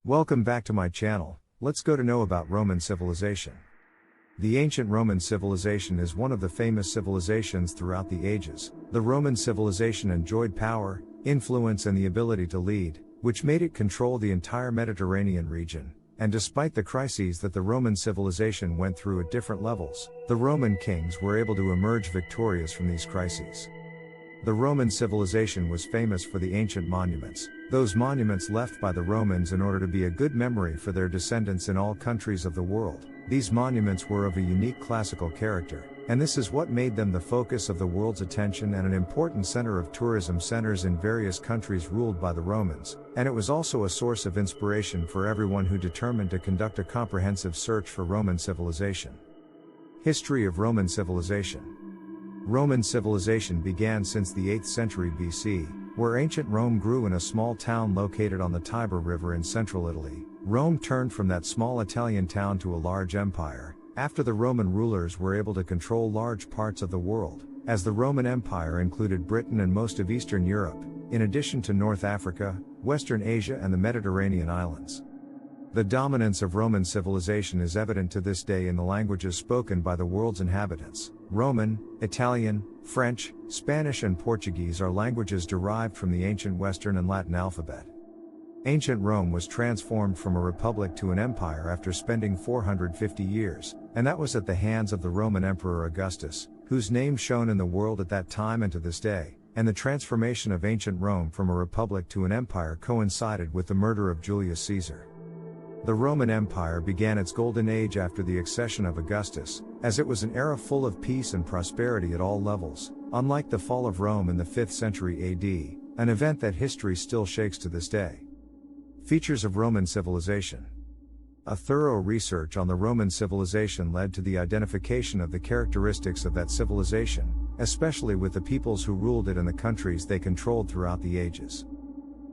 Welcome back to my channel. Let's go to know about Roman civilization. The ancient Roman civilization is one of the famous civilizations throughout the ages. The Roman civilization enjoyed power, influence and the ability to lead, which made it control the entire Mediterranean region. And despite the crises that the Roman civilization went through at different levels, the Roman kings were able to emerge victorious from these crises. The Roman civilization was famous for the ancient monuments, those monuments left by the Romans in order to be a good memory for their descendants in all countries of the world. These monuments were of a unique classical character, and this is what made them the focus of the world's attention and an important center of tourism centers in various countries ruled by the Romans, and it was also a source of inspiration for everyone who determined to conduct a comprehensive search for Roman civilization. History of Roman civilization. Roman civilization began since the 8th century BC, where ancient Rome grew in a small town located on the Tiber River in central Italy. Rome turned from that small Italian town to a large empire, after the Roman rulers were able to control large parts of the world, as the Roman Empire included Britain and most of Eastern Europe, in addition to North Africa, Western Asia and the Mediterranean islands. The dominance of Roman civilization is evident to this day in the languages spoken by the world's inhabitants. Roman, Italian, French, Spanish and Portuguese are languages derived from the ancient Western and Latin alphabet. Ancient Rome was transformed from a republic to an empire after spending 450 years, and that was at the hands of the Roman Emperor Augustus, whose name shone in the world at that time and to this day, and the transformation of ancient Rome from a republic to an empire coincided with the murder of Julius Caesar. The Roman Empire began its golden age after the accession of Augustus, as it was an era full of peace and prosperity at all levels, unlike the fall of Rome in the 5th century AD, an event that history still shakes to this day. Features of Roman civilization. A thorough research on the Roman civilization led to the identification of the characteristics of that civilization, especially with the peoples who ruled it and the countries they controlled throughout the ages.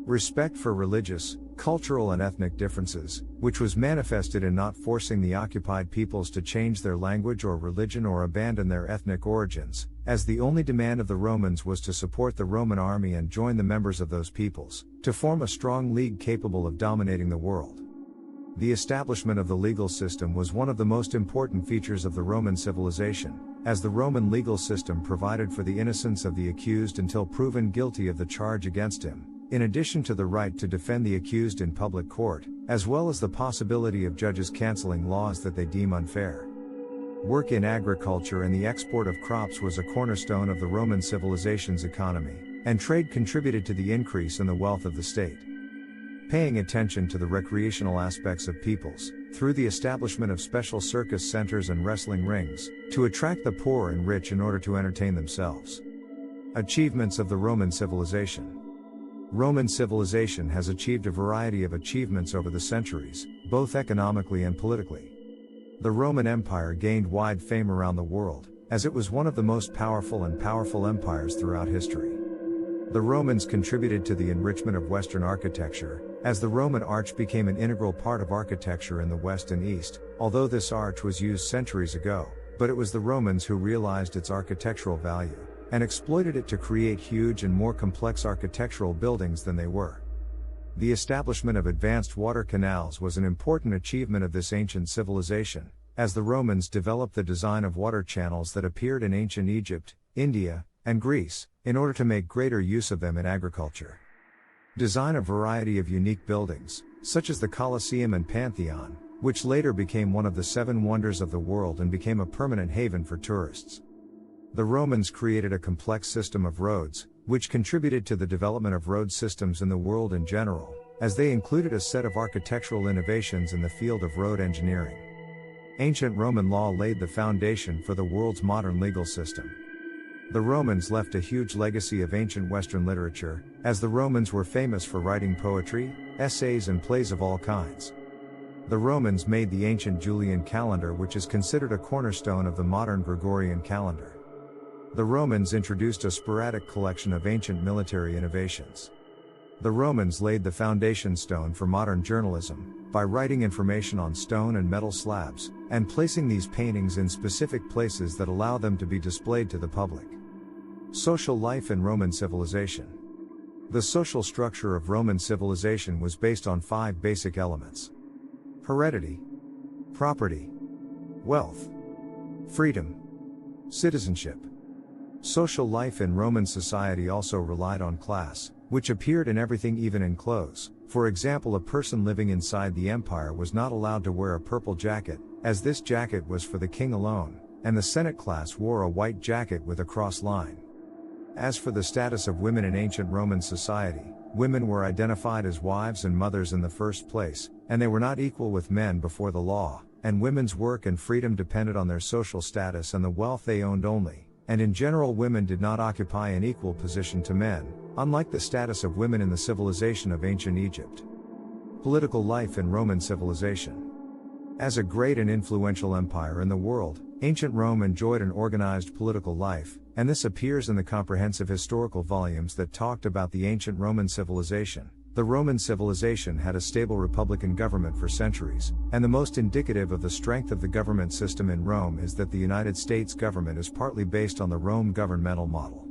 Respect for religious, cultural and ethnic differences, which was manifested in not forcing the occupied peoples to change their language or religion or abandon their ethnic origins, as the only demand of the Romans was to support the Roman army and join the members of those peoples, to form a strong league capable of dominating the world. The establishment of the legal system was one of the most important features of the Roman civilization, as the Roman legal system provided for the innocence of the accused until proven guilty of the charge against him, in addition to the right to defend the accused in public court, as well as the possibility of judges canceling laws that they deem unfair. Work in agriculture and the export of crops was a cornerstone of the Roman civilization's economy, and trade contributed to the increase in the wealth of the state. Paying attention to the recreational aspects of peoples, through the establishment of special circus centers and wrestling rings, to attract the poor and rich in order to entertain themselves. Achievements of the Roman civilization. Roman civilization has achieved a variety of achievements over the centuries, both economically and politically. The Roman Empire gained wide fame around the world, as it was one of the most powerful empires throughout history. The Romans contributed to the enrichment of Western architecture, as the Roman arch became an integral part of architecture in the West and East, although this arch was used centuries ago, but it was the Romans who realized its architectural value, and exploited it to create huge and more complex architectural buildings than they were. The establishment of advanced water canals was an important achievement of this ancient civilization, as the Romans developed the design of water channels that appeared in ancient Egypt, India, and Greece, in order to make greater use of them in agriculture. Design a variety of unique buildings, such as the Colosseum and Pantheon, which later became one of the 7 wonders of the world and became a permanent haven for tourists. The Romans created a complex system of roads, which contributed to the development of road systems in the world in general, as they included a set of architectural innovations in the field of road engineering. Ancient Roman law laid the foundation for the world's modern legal system. The Romans left a huge legacy of ancient Western literature, as the Romans were famous for writing poetry, essays and plays of all kinds. The Romans made the ancient Julian calendar, which is considered a cornerstone of the modern Gregorian calendar. The Romans introduced a sporadic collection of ancient military innovations. The Romans laid the foundation stone for modern journalism, by writing information on stone and metal slabs, and placing these paintings in specific places that allow them to be displayed to the public. Social life in Roman civilization. The social structure of Roman civilization was based on 5 basic elements: heredity, property, wealth, freedom, citizenship. Social life in Roman society also relied on class, which appeared in everything, even in clothes. For example, a person living inside the empire was not allowed to wear a purple jacket, as this jacket was for the king alone, and the Senate class wore a white jacket with a cross line. As for the status of women in ancient Roman society, women were identified as wives and mothers in the first place, and they were not equal with men before the law, and women's work and freedom depended on their social status and the wealth they owned only, and in general women did not occupy an equal position to men, unlike the status of women in the civilization of ancient Egypt. Political life in Roman civilization. As a great and influential empire in the world, ancient Rome enjoyed an organized political life, and this appears in the comprehensive historical volumes that talked about the ancient Roman civilization. The Roman civilization had a stable republican government for centuries, and the most indicative of the strength of the government system in Rome is that the United States government is partly based on the Rome governmental model.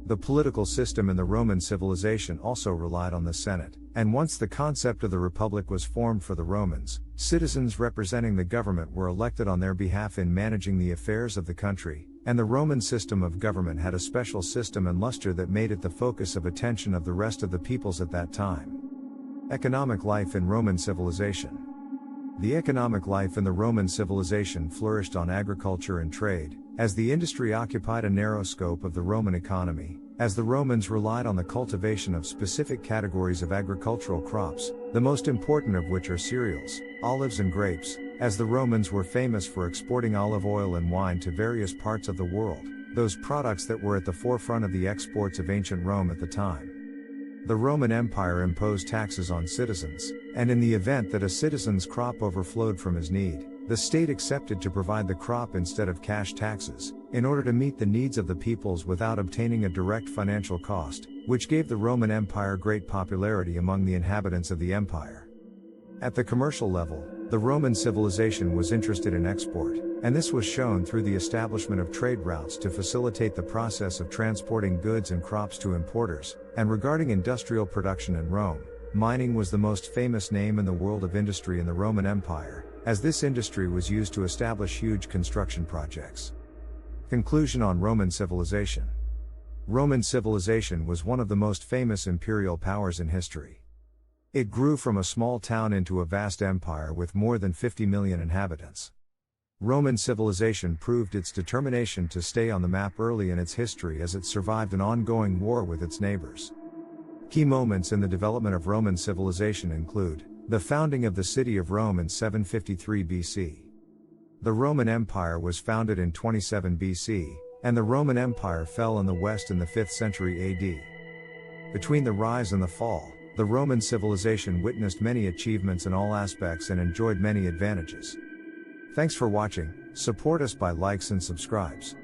The political system in the Roman civilization also relied on the Senate, and once the concept of the Republic was formed for the Romans, citizens representing the government were elected on their behalf in managing the affairs of the country, and the Roman system of government had a special system and luster that made it the focus of attention of the rest of the peoples at that time. Economic life in Roman civilization. The economic life in the Roman civilization flourished on agriculture and trade, as the industry occupied a narrow scope of the Roman economy, as the Romans relied on the cultivation of specific categories of agricultural crops, the most important of which are cereals, olives and grapes, as the Romans were famous for exporting olive oil and wine to various parts of the world, those products that were at the forefront of the exports of ancient Rome at the time. The Roman Empire imposed taxes on citizens, and in the event that a citizen's crop overflowed from his need, the state accepted to provide the crop instead of cash taxes, in order to meet the needs of the peoples without obtaining a direct financial cost, which gave the Roman Empire great popularity among the inhabitants of the empire. At the commercial level, the Roman civilization was interested in export, and this was shown through the establishment of trade routes to facilitate the process of transporting goods and crops to importers. And regarding industrial production in Rome, mining was the most famous name in the world of industry in the Roman Empire, as this industry was used to establish huge construction projects. Conclusion on Roman civilization. Roman civilization was one of the most famous imperial powers in history. It grew from a small town into a vast empire with more than 50 million inhabitants. Roman civilization proved its determination to stay on the map early in its history as it survived an ongoing war with its neighbors. Key moments in the development of Roman civilization include the founding of the city of Rome in 753 BC. The Roman Empire was founded in 27 BC, and the Roman Empire fell in the West in the 5th century AD. Between the rise and the fall, the Roman civilization witnessed many achievements in all aspects and enjoyed many advantages. Thanks for watching. Support us by likes and subscribes.